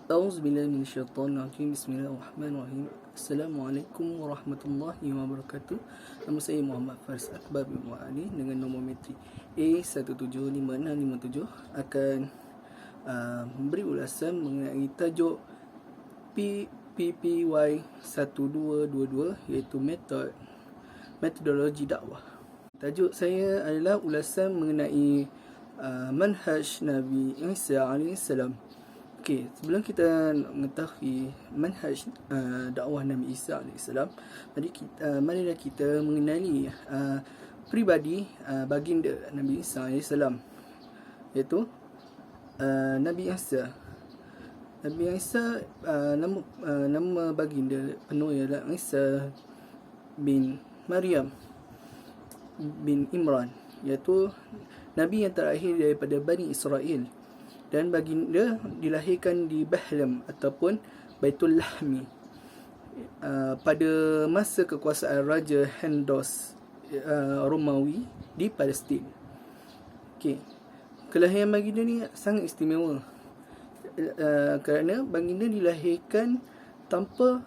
Auzubillahi minasyaitonirrajim. Bismillahirrahmanirrahim. Assalamualaikum warahmatullahi wabarakatuh. Nama saya Muhammad Faris Akbar bin Ali dengan nombor matrik A175657 akan memberi ulasan mengenai tajuk PPY 1222 iaitu metodologi dakwah. Tajuk saya adalah ulasan mengenai manhaj Nabi Isa AS. Okey, sebelum kita mengetahui manhaj dakwah Nabi Isa AS, marilah kita mengenali peribadi baginda Nabi Isa AS, iaitu Nabi Isa. Nabi Isa, nama baginda penuh ialah Isa bin Maryam bin Imran, iaitu Nabi yang terakhir daripada Bani Israel, dan baginda dilahirkan di Bethlehem ataupun Baitul Lahmi pada masa kekuasaan Raja Hendos Romawi di Palestin. Okey, kelahiran baginda ni sangat istimewa kerana baginda dilahirkan tanpa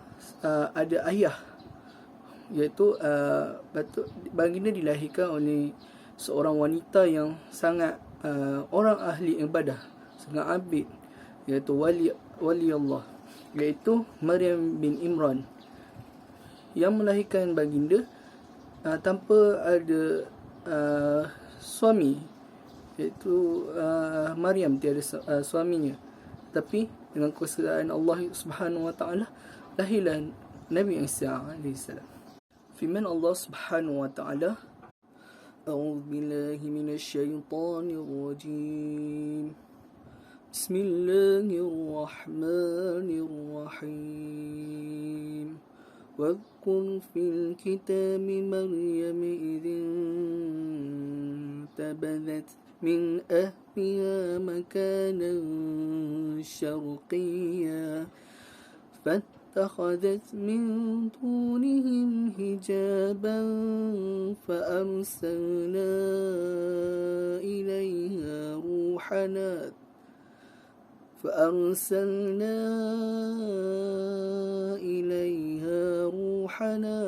ada ayah, iaitu baginda dilahirkan oleh seorang wanita yang sangat orang ahli ibadah, sangat abid, iaitu wali Allah, iaitu Maryam bin Imran, yang melahirkan baginda tanpa ada suami, iaitu Maryam tiada suaminya, tapi dengan kuasaan Allah Subhanahu wa taala lahirlah Nabi Isa AS. Firman Allah Subhanahu wa taala, A'udzu billahi minasyaitonir rajim. Bismillahirrahmanirrahim. واذكر في الكتاب مريم إذ انتبذت من أهلها مكانا شرقيا فاتخذت من دونهم حجابا فأرسلنا إليها روحنا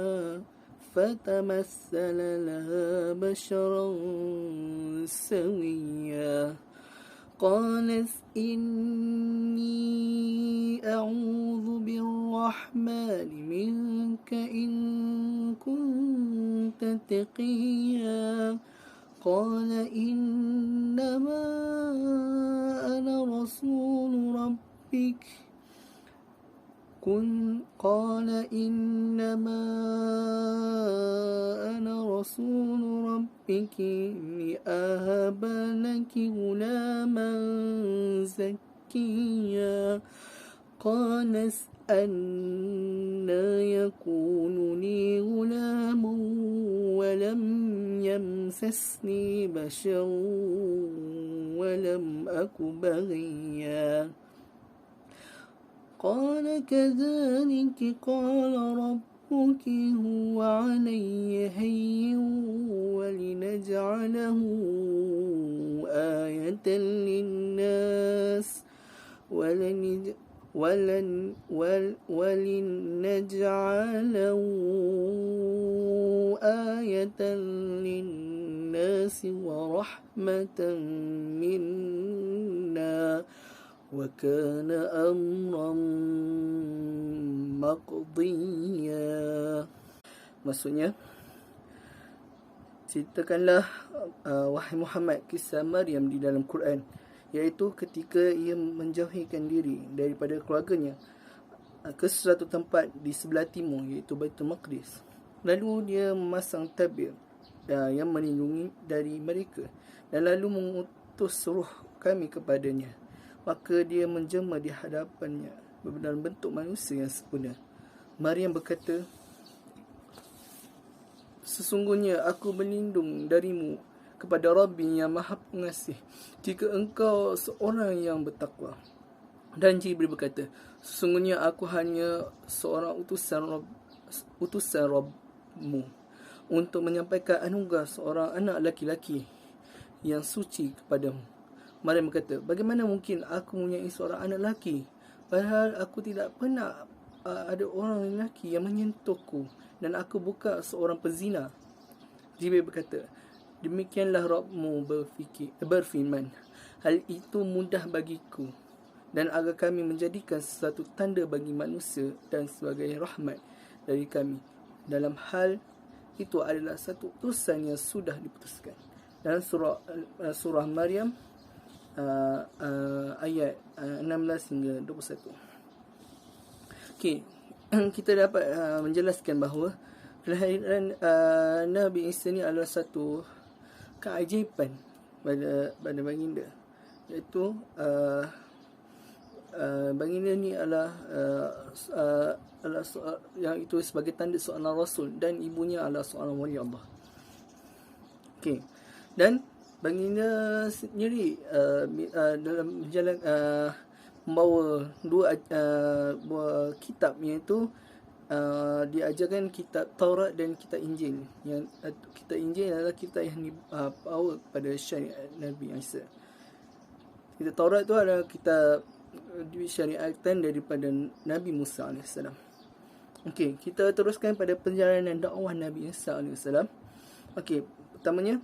فتمثل لها بشرا سويا قالت إني أعوذ بالرحمن منك إن كنت تقيا قال إنما أنا رسول ربك لأهب لك غلاما زكيا قالت أنى يكون لي غلام ولم يمسسني بشر ولم أك بغيا قال كذلك قال ربك هو علي هين ولنجعله آية للناس ولنجعله آية للناس ورحمة منا وكان أمرا مقضيا. Maksudnya, ceritakanlah wahai Muhammad kisah Maryam di dalam Quran, iaitu ketika ia menjauhkan diri daripada keluarganya ke suatu tempat di sebelah timur, iaitu Baitul Maqdis. Lalu dia memasang tabir yang melindungi dari mereka, dan lalu mengutus ruh kami kepadanya, maka dia menjelma di hadapannya dalam bentuk manusia yang sempurna. Maryam berkata, sesungguhnya aku berlindung darimu kepada Rabbi yang Maha Pengasih, jika engkau seorang yang bertakwa. Dan Jibril berkata, sesungguhnya aku hanya seorang utusan Rabbmu untuk menyampaikan anugerah seorang anak laki-laki yang suci kepadamu. Maryam berkata, bagaimana mungkin aku mempunyai seorang anak lelaki? padahal aku tidak pernah ada orang lelaki yang menyentuhku dan aku bukan seorang pezina. Jibril berkata, demikianlah Rabbmu berfirman, hal itu mudah bagiku dan agar kami menjadikan sesuatu tanda bagi manusia dan sebagai rahmat dari kami. Dalam hal itu adalah satu urusan yang sudah diputuskan. Dalam surah Maryam ayat 16 hingga 21. Okey, kita dapat menjelaskan bahawa kelahiran Nabi Isa ni adalah satu keajaiban pada baginda, iaitu baginda ni adalah yang itu sebagai tanda seorang rasul dan ibunya adalah seorang wali Allah. Okey, dan baginda sendiri dalam berjalan membawa dua kitab, iaitu diajarkan kitab Taurat dan kitab Injil. Yang kitab Injil adalah kitab yang dibawa pada syariat Nabi Isa. Kitab Taurat itu adalah kitab disyariatkan daripada Nabi Musa AS. Okey, kita teruskan pada perjalanan dakwah Nabi Isa AS. Okey, pertamanya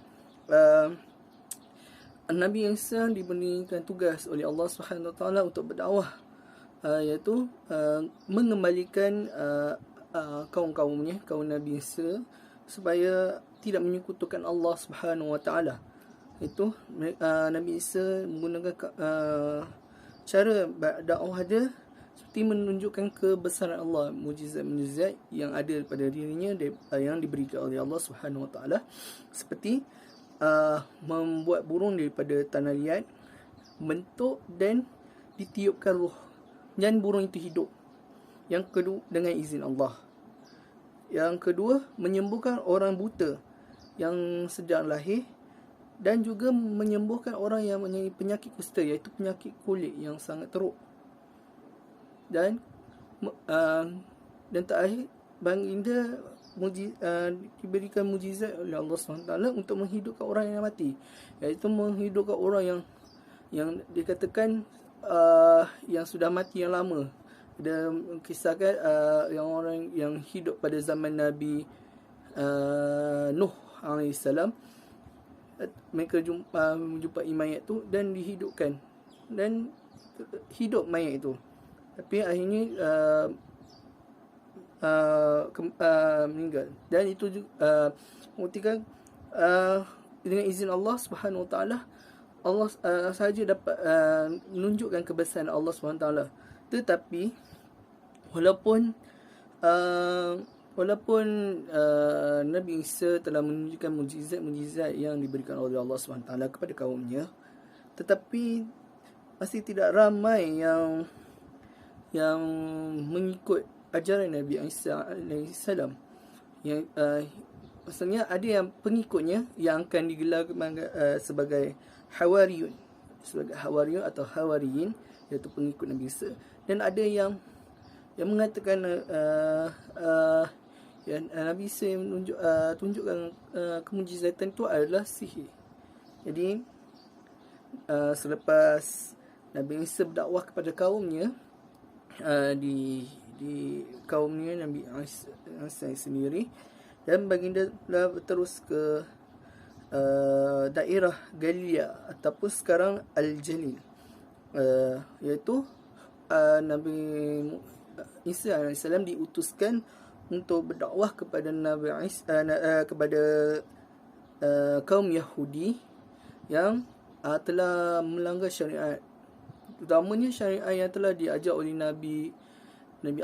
Nabi Isa diberikan tugas oleh Allah SWT untuk berdakwah, iaitu mengembalikan kaum-kaumnya, kaum Nabi Isa, supaya tidak menyekutukan Allah SWT. Itu Nabi Isa menggunakan cara dakwah dia seperti menunjukkan kebesaran Allah, mujizat-mujizat yang ada pada dirinya yang diberikan oleh Allah SWT, seperti membuat burung daripada tanah liat, bentuk dan ditiupkan ruh dan burung itu hidup. Yang kedua, dengan izin Allah. Yang kedua, menyembuhkan orang buta yang sedang lahir, dan juga menyembuhkan orang yang mempunyai penyakit kusta, iaitu penyakit kulit yang sangat teruk. Dan terakhir, baginda diberikan mujizat oleh Allah SWT untuk menghidupkan orang yang mati, iaitu menghidupkan orang yang dikatakan yang sudah mati yang lama. Dia kisahkan yang orang yang hidup pada zaman Nabi Nuh AS. Mereka menjumpai mayat tu dan dihidupkan, dan hidup mayat itu. Tapi akhirnya meninggal. Dan itu juga membuktikan dengan izin Allah SWT, Allah sahaja dapat menunjukkan kebesaran Allah SWT. Tetapi walaupun Nabi Isa telah menunjukkan mujizat-mujizat yang diberikan oleh Allah SWT kepada kaumnya, tetapi masih tidak ramai yang mengikut ajaran Nabi Isa AS. Yang maksudnya ada yang pengikutnya yang akan digelar sebagai Hawariyun, atau Hawariyin, iaitu pengikut Nabi Isa. Dan ada yang mengatakan Nabi Isa yang tunjukkan kemujizatan itu adalah sihir. Jadi selepas Nabi Isa berdakwah kepada kaumnya, di kaumnya Nabi Isa sendiri, dan baginda terus ke daerah Galilea ataupun sekarang Al-Jalil, iaitu Nabi Isa AS diutuskan untuk berdakwah kepada Nabi Isa, kepada kaum Yahudi yang telah melanggar syariat, utamanya syariat yang telah diajar oleh Nabi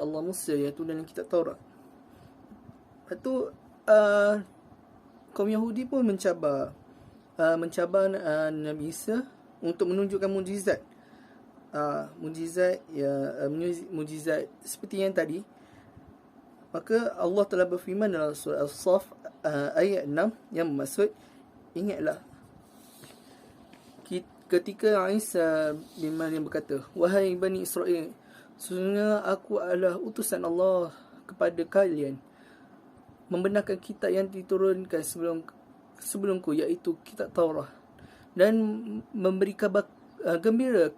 Allah Musa, iaitu dalam kitab Taurat. Lepas tu kaum Yahudi pun mencabar Nabi Isa untuk menunjukkan mujizat, mujizat seperti yang tadi. Maka Allah telah berfirman dalam surah As-Saff ayat 6 yang bermaksud, ingatlah ketika Isa bin Maryam berkata, wahai Bani Israel, sesungguhnya aku adalah utusan Allah kepada kalian, membenarkan kitab yang diturunkan sebelumku, iaitu kitab Taurat, dan memberi kabar gembira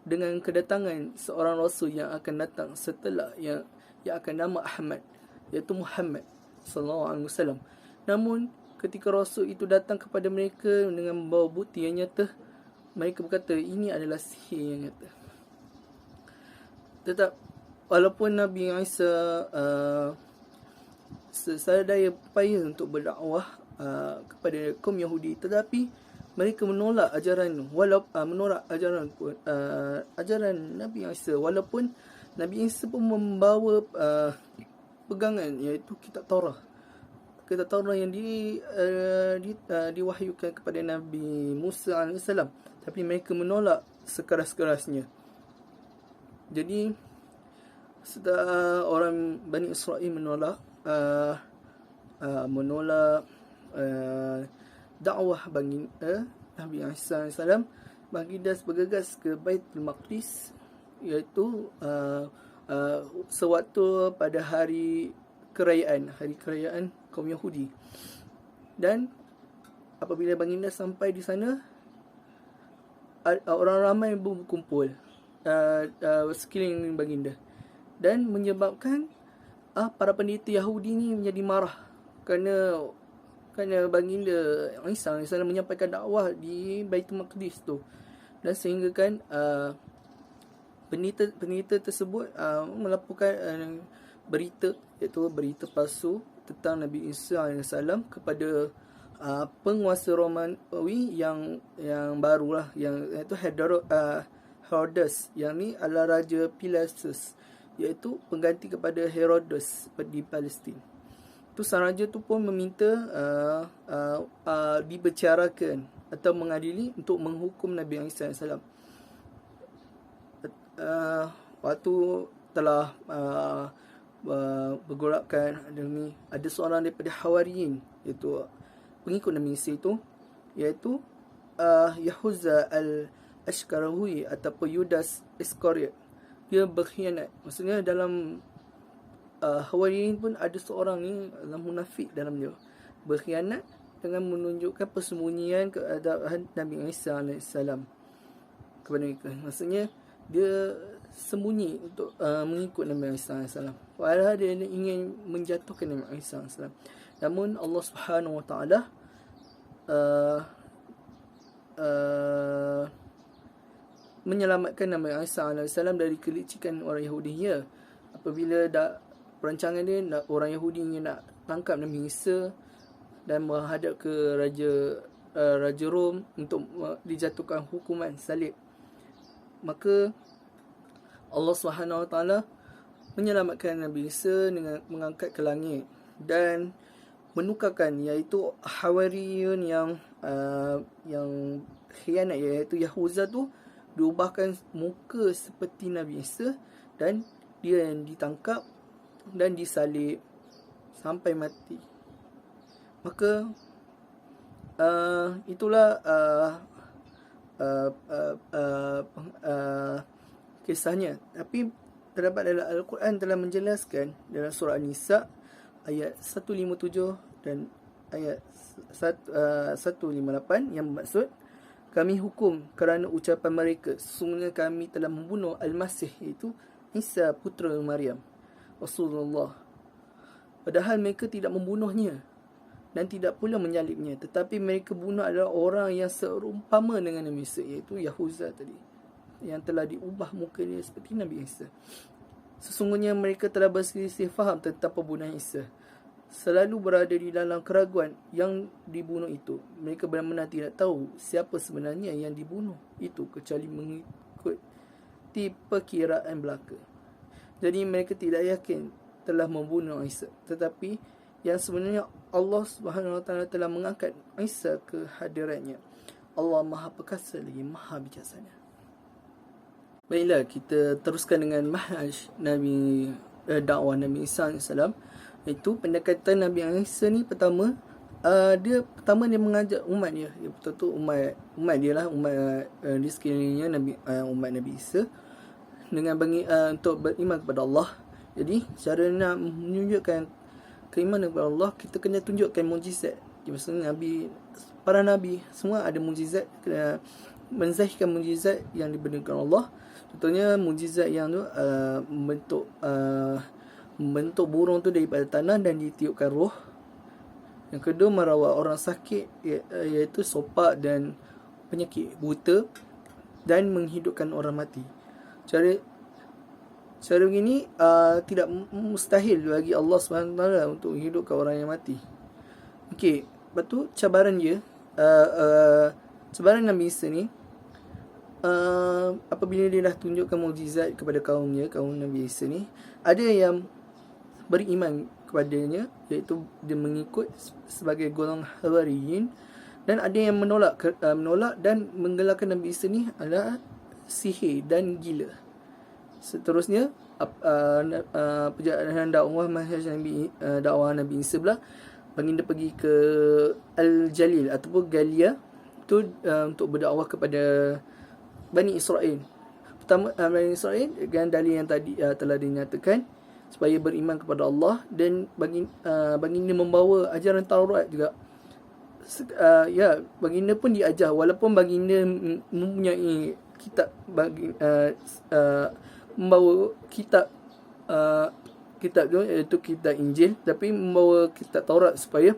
dengan kedatangan seorang rasul yang akan datang setelah yang akan nama Ahmad, iaitu Muhammad sallallahu alaihi wasallam. Namun ketika rasul itu datang kepada mereka dengan membawa bukti yang nyata, mereka berkata ini adalah sihir yang nyata. Tetap walaupun Nabi Isa sesadaya upaya untuk berdakwah kepada kaum Yahudi, tetapi mereka menolak ajaran ajaran Nabi Isa, walaupun Nabi Isa pun membawa pegangan, iaitu kitab Taurat yang diwahyukan kepada Nabi Musa AS, tapi mereka menolak sekeras-kerasnya. Jadi setelah orang Bani Israel menolak dakwah Nabi Isa AS, baginda bergegas ke Baitul Maqdis, iaitu sewaktu pada hari kerajaan kaum Yahudi. Dan apabila baginda sampai di sana, orang ramai berkumpul sekeliling baginda, dan menyebabkan para pendeta Yahudi ni menjadi marah kerana baginda Isa AS menyampaikan dakwah di Baitul Maqdis tu, dan sehingga kan pendeta tersebut melaporkan berita, iaitu berita palsu tentang Nabi Isa AS kepada penguasa Romawi yang barulah, iaitu Herodes, yang ni adalah Raja Pilatus, iaitu pengganti kepada Herodes di Palestin. Tu sang raja tu pun meminta dibicarakan atau mengadili untuk menghukum Nabi Isa AS. Waktu telah bergerakkan, ada seorang daripada Hawariyin, iaitu pengikut Nabi Isa itu, iaitu Yahuza al-Ashkarawi ataupun Yudas Iskariot. Dia berkhianat. Maksudnya dalam Hawariyin pun ada seorang ni munafik dalam dia, berkhianat dengan menunjukkan persembunyian keadaan Nabi Isa AS kepada mereka. Maksudnya dia sembunyi untuk mengikut Nabi Isa AS, padahal dia ingin menjatuhkan Nabi Isa AS. Namun Allah Subhanahu Wa Taala menyelamatkan Nabi Isa AS dari kelicikan orang Yahudi. Apabila perancangan dia, orang Yahudi nak tangkap Nabi Isa dan menghadap ke Raja Rom untuk dijatuhkan hukuman salib, maka Allah Subhanahu Wa Taala menyelamatkan Nabi Isa dengan mengangkat ke langit dan menukarkan, iaitu Hawariyun yang khianat, iaitu Yahuza tu, diubahkan muka seperti Nabi Isa, dan dia yang ditangkap dan disalib sampai mati. Maka itulah kisahnya. Tapi terdapat dalam Al-Quran telah menjelaskan dalam surah An-Nisa ayat 157 dan ayat 158 yang bermaksud, kami hukum kerana ucapan mereka, sesungguhnya kami telah membunuh Al-Masih, iaitu Isa putera Maryam, Rasulullah. Padahal mereka tidak membunuhnya dan tidak pula menyalibnya, tetapi mereka bunuh adalah orang yang serumpama dengan Nabi Isa, iaitu Yahuza tadi, yang telah diubah muka dia seperti Nabi Isa. Sesungguhnya mereka telah berselisih faham tentang pembunuhan Isa, selalu berada di dalam keraguan yang dibunuh itu. Mereka benar-benar tidak tahu siapa sebenarnya yang dibunuh itu, kecuali mengikuti perkiraan belaka. Jadi mereka tidak yakin telah membunuh Isa, tetapi yang sebenarnya Allah Subhanahu Wa Taala telah mengangkat Isa ke hadiratnya. Allah Maha Perkasa lagi Maha Bijaksana. Baiklah, kita teruskan dengan manhaj Nabi, dakwah Nabi Isa AS. Itu pendekatan Nabi Isa ni pertama, dia mengajak umat dia, betul-betul umat dia lah, umat di sekelilingnya umat Nabi Isa, dengan untuk beriman kepada Allah. Jadi cara nak menunjukkan keimanan kepada Allah, kita kena tunjukkan mukjizat. Maksudnya para nabi semua ada mukjizat menzahirkan mukjizat yang diberikan Allah. Contohnya mukjizat yang tu membentuk burung tu daripada tanah dan ditiupkan roh. Yang kedua, merawat orang sakit, iaitu sopak dan penyakit, buta, dan menghidupkan orang mati. Cara begini tidak mustahil bagi Allah SWT untuk menghidupkan orang yang mati. Okey, lepas tu cabaran dia, cabaran Nabi Isa ni, apabila dia dah tunjukkan mukjizat kepada kaumnya, kaum Nabi Isa ni, ada yang beriman kepadanya, iaitu dia mengikut sebagai golongan Hawariyin, dan ada yang menolak dan menggelarkan Nabi Isa ni adalah sihir dan gila. Seterusnya perjalanan dakwah Nabi Isa pula, baginda pergi ke Al-Jalil ataupun Galia tu untuk berdakwah kepada Bani Israel. Pertama, Bani Israel dengan dalil yang tadi telah dinyatakan, supaya beriman kepada Allah, dan baginda membawa ajaran Taurat juga. Baginda pun diajar, walaupun baginda mempunyai kitab, membawa kitab tu, iaitu kitab Injil, tapi membawa kitab Taurat supaya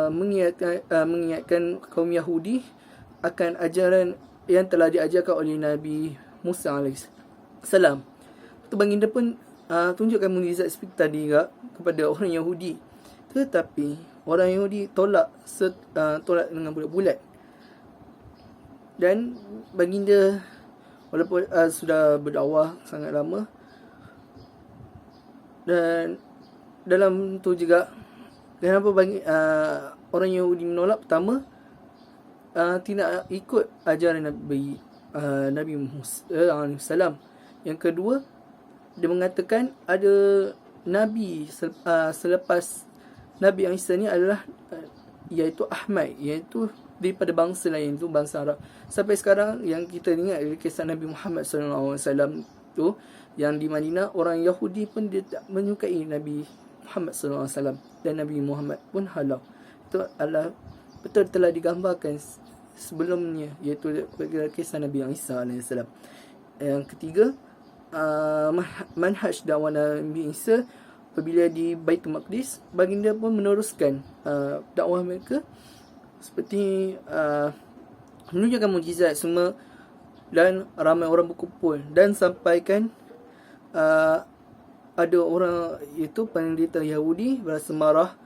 mengingatkan kaum Yahudi akan ajaran yang telah diajarkan oleh Nabi Musa AS. Itu baginda pun tunjukkan mukjizat seperti tadi juga kepada orang Yahudi, tetapi orang Yahudi tolak dengan bulat-bulat. Dan baginda walaupun sudah berdakwah sangat lama, dan dalam tu juga kenapa orang Yahudi menolak? Pertama, tidak ikut ajaran Nabi Musa AS. Yang kedua, dia mengatakan ada Nabi selepas Nabi Isa ni adalah iaitu Ahmad, iaitu daripada bangsa lain, tu bangsa Arab. Sampai sekarang yang kita ingat kisah Nabi Muhammad SAW tu, yang di Madinah orang Yahudi pun dia tak menyukai Nabi Muhammad SAW, dan Nabi Muhammad pun halau. Itu adalah betul telah digambarkan sebelumnya, iaitu kisah Nabi Isa AS. Yang ketiga, manhaj dakwah Nabi Isa apabila di Baitul Maqdis, baginda pun meneruskan dakwah mereka seperti menunjukkan mukjizat semua, dan ramai orang berkumpul, dan sampaikan ada orang, iaitu pendeta Yahudi berasa marah,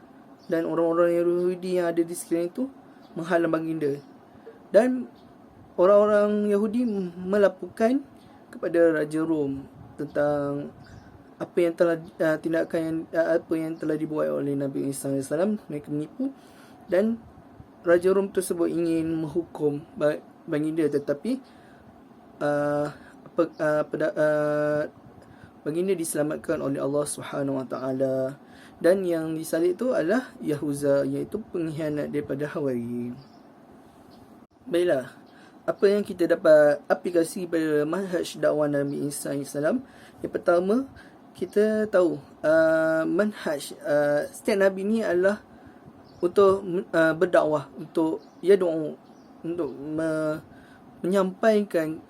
dan orang-orang Yahudi yang ada di sekeliling itu menghalang baginda, dan orang-orang Yahudi melaporkan kepada Raja Rom tentang apa yang telah apa yang telah dibuat oleh Nabi Isa AS. Mereka menipu, dan Raja Rom tersebut ingin menghukum baginda, tetapi baginda diselamatkan oleh Allah SWT. Dan yang disalib itu adalah Yahuza, iaitu pengkhianat daripada Hawari. Baiklah, apa yang kita dapat aplikasi pada manhaj dakwah Nabi Isa AS? Yang pertama, kita tahu manhaj setiap Nabi ni adalah untuk berdakwah, untuk untuk menyampaikan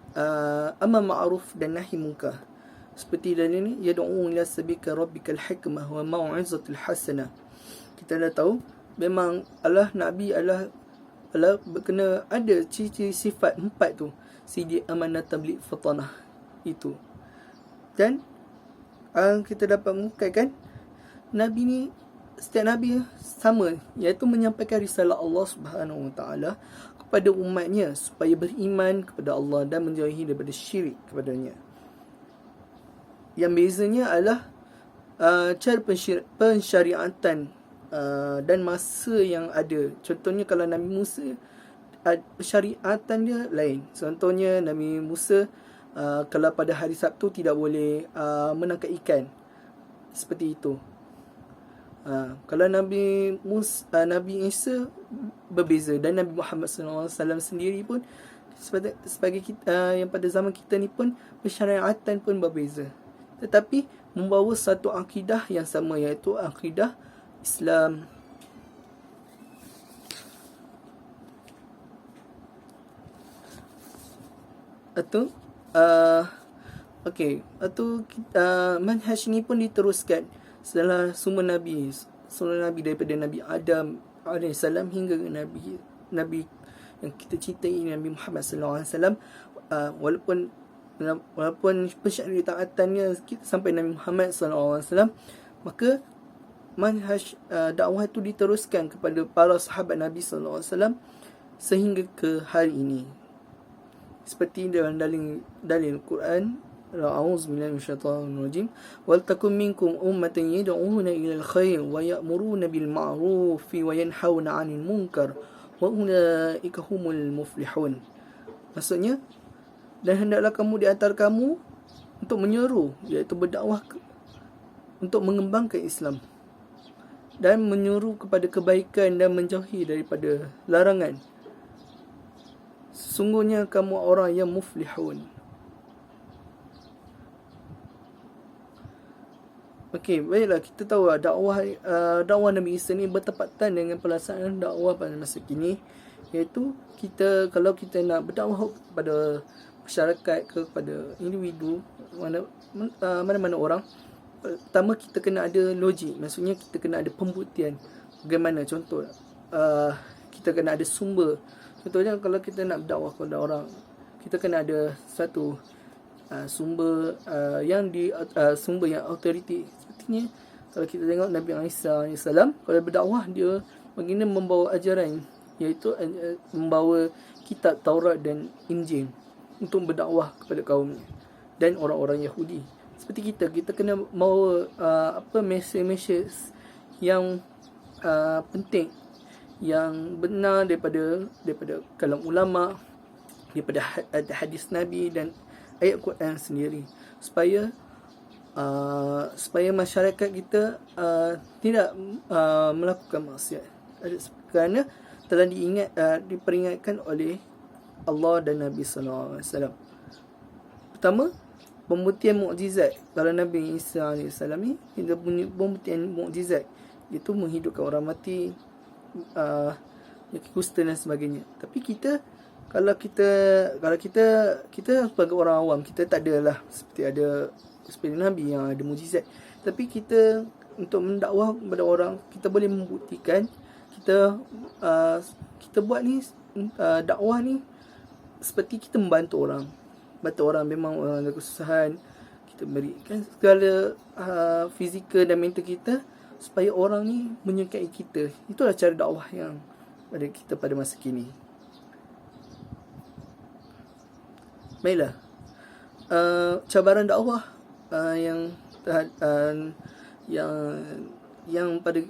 amar ma'ruf dan nahi munkar. Seperti dalam ini, yad'u ila sabika rabbikal hikmah wa mau'izatil hasanah. Kita dah tahu memang Nabi adalah kena ada ciri-ciri sifat 4 tu, sidi amanah tabligh fatanah itu. Dan kita dapat mengungkapkan Nabi ni, setiap Nabi sama, iaitu menyampaikan risalah Allah SWT kepada umatnya supaya beriman kepada Allah dan menjauhi daripada syirik kepadanya. Yang bezanya adalah cara pensyariatan dan masa yang ada. Contohnya kalau Nabi Musa, syariatan dia lain. Contohnya Nabi Musa, kalau pada hari Sabtu tidak boleh menangkap ikan, seperti itu. Kalau Nabi Isa berbeza, dan Nabi Muhammad SAW sendiri pun sebagai kita, yang pada zaman kita ni pun pensyariatan pun berbeza, tetapi membawa satu akidah yang sama, iaitu akidah Islam. Atau okey, atau manhaj ni pun diteruskan setelah semua nabi daripada Nabi Adam alaihissalam hingga Nabi yang kita cintai, Nabi Muhammad sallallahu alaihi wasallam. Walaupun pensyariatannya sampai Nabi Muhammad sallallahu alaihi wasallam, maka manhaj dakwah itu diteruskan kepada para sahabat Nabi sallallahu alaihi wasallam sehingga ke hari ini. Seperti dalam dalil Quran, a'udzu billahi minasyaitonir rajim, wal takum minkum ummatan yad'una ila al-khair wa ya'muruna bil ma'ruf wa yanhauna 'anil munkar wa ulaika humul muflihun. Maksudnya, dan hendaklah kamu di antara kamu untuk menyeru, iaitu berdakwah untuk mengembangkan Islam dan menyuruh kepada kebaikan dan menjauhi daripada larangan. Sesungguhnya kamu orang yang muflihun. Okey, baiklah, kita tahu dakwah Nabi Isa ni bertepatan dengan pelaksanaan dakwah pada masa kini, iaitu kalau kita nak berdakwah kepada masyarakat, kepada individu, mana-mana orang, pertama kita kena ada logik. Maksudnya kita kena ada pembuktian. Bagaimana? Contoh, kita kena ada sumber. Contohnya kalau kita nak berdakwah kepada orang, kita kena ada satu sumber yang autoriti. Sepertinya kalau kita tengok Nabi Isa AS, kalau berdakwah dia baginda membawa ajaran, iaitu membawa kitab Taurat dan Injil untuk berdakwah kepada kaumnya dan orang-orang Yahudi. Seperti kita kena bawa mesej yang penting, yang benar daripada kalam ulama, daripada hadis Nabi dan ayat Quran sendiri, supaya masyarakat kita tidak melakukan maksiat, kerana telah diperingatkan oleh Allah dan Nabi sallallahu alaihi wasallam. Pertama, pembuktian mukjizat. Kalau Nabi Isa AS ni, kita punya pembuktian mukjizat, itu menghidupkan orang mati, kusta dan sebagainya. Tapi kita sebagai orang awam, kita tak adalah seperti Nabi yang ada mukjizat. Tapi kita untuk mendakwah kepada orang, kita boleh membuktikan kita buat ni, dakwah ni seperti kita membantu orang. Memang orang ada kesusahan, kita berikan segala fizikal dan mental kita supaya orang ni menyukai kita. Itulah cara dakwah yang pada kita pada masa kini. Baiklah, cabaran dakwah yang pada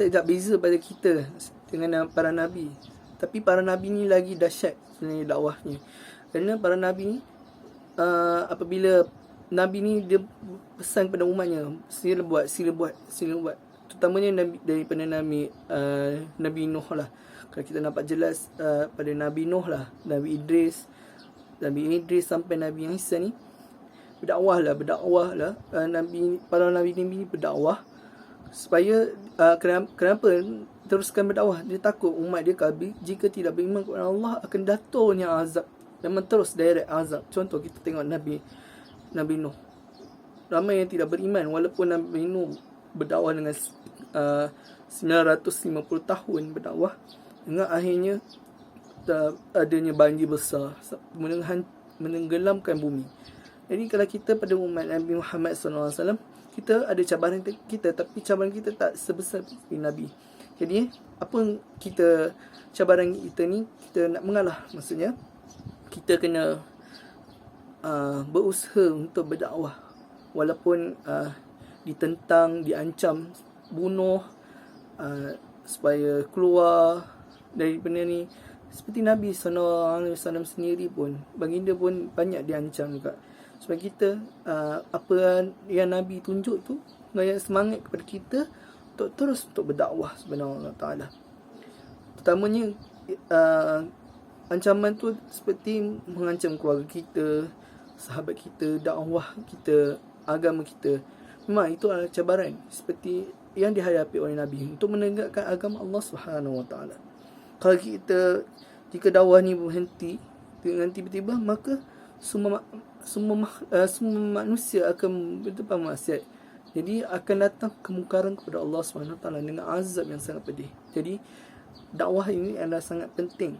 tidak beza pada kita dengan para nabi. Tapi para nabi ni lagi dahsyat sebenarnya dakwahnya. Kerana para nabi ni, apabila nabi ni dia pesan kepada umatnya, sila buat. Terutamanya daripada Nabi Nuh lah. Kalau kita nampak jelas pada Nabi Nuh lah, Nabi Idris sampai Nabi Isa ni berdakwah lah. Para nabi ni berdakwah supaya kenapa teruskan berdakwah? Dia takut umat dia jika tidak beriman kepada Allah akan datangnya azab, memang terus direct azab. Contoh kita tengok Nabi Nuh, ramai yang tidak beriman walaupun Nabi Nuh berdakwah dengan 950 tahun berdakwah, hingga akhirnya adanya banjir besar menenggelamkan bumi. Jadi kalau kita pada umat Nabi Muhammad SAW, kita ada cabaran kita, tapi cabaran kita tak sebesar seperti Nabi. Jadi apa cabaran kita ni, kita nak mengalah. Maksudnya kita kena berusaha untuk berdakwah walaupun ditentang, diancam bunuh, supaya keluar dari benda ni. Seperti Nabi SAW sendiri pun, baginda pun banyak diancam juga. Sebab kita apa yang Nabi tunjuk tu gaya semangat kepada kita untuk terus untuk berdakwah subhanahu wa ta'ala. Pertamanya ancaman tu seperti mengancam keluarga kita, sahabat kita, dakwah kita, agama kita. Memang itu adalah cabaran seperti yang dihadapi oleh Nabi untuk menegakkan agama Allah Subhanahu wa ta'ala. Kalau jika dakwah ni berhenti dengan tiba-tiba, maka semua manusia akan berdepan maksiat. Jadi akan datang kemungkaran kepada Allah SWT dengan azab yang sangat pedih. Jadi dakwah ini adalah sangat penting.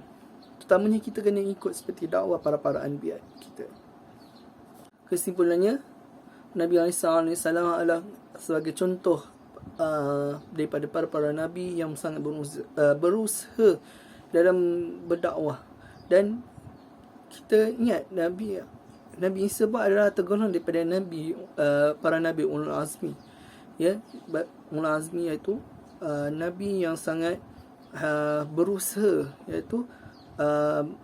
Terutamanya kita kena ikut seperti dakwah para anbiya kita. Kesimpulannya, Nabi SAW adalah sebagai contoh daripada para nabi yang sangat berusaha dalam berdakwah. Dan kita ingat Nabi Isa pun adalah tergolong daripada para nabi ulul azmi. Ya, ulul azmi iaitu nabi yang sangat berusaha, iaitu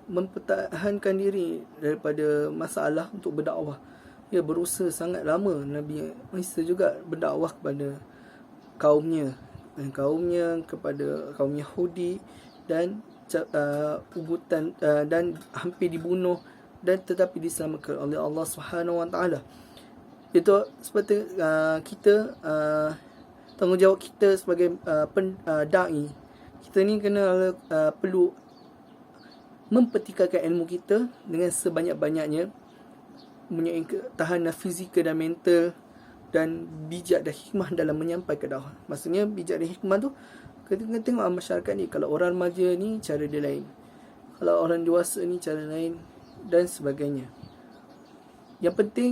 mempertahankan diri daripada masalah untuk berdakwah. Ya, berusaha sangat lama. Nabi Isa juga berdakwah kepada kaumnya, kepada kaum Yahudi, dan ugutan dan hampir dibunuh, dan tetapi diselamatkan oleh Allah Subhanahu Wa Taala. Itu seperti kita tanggungjawab kita sebagai dai. Kita ni kena perlu mempertikaikan ilmu kita dengan sebanyak-banyaknya, mempunyai ketahanan fizikal dan mental, dan bijak dan hikmah dalam menyampaikan dakwah. Maksudnya bijak dan hikmah tu, kita tengok masyarakat ni, kalau orang remaja ni cara dia lain, kalau orang dewasa ni cara lain, dan sebagainya. Yang penting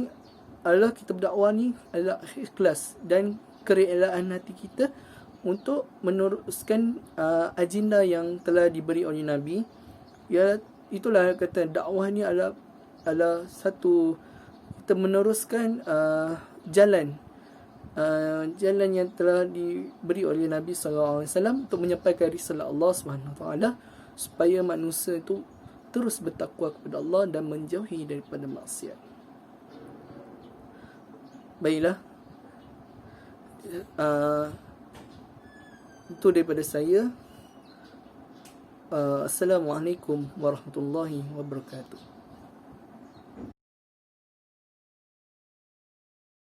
adalah kita berdakwah ni adalah ikhlas dan kerelaan hati kita untuk meneruskan agenda yang telah diberi oleh Nabi. Ya, itulah kata dakwah ni adalah satu, kita meneruskan jalan yang telah diberi oleh Nabi SAW untuk menyampaikan risalah Allah SWT, supaya manusia itu terus bertakwa kepada Allah dan menjauhi daripada maksiat. Baiklah, itu daripada saya. Assalamualaikum warahmatullahi wabarakatuh.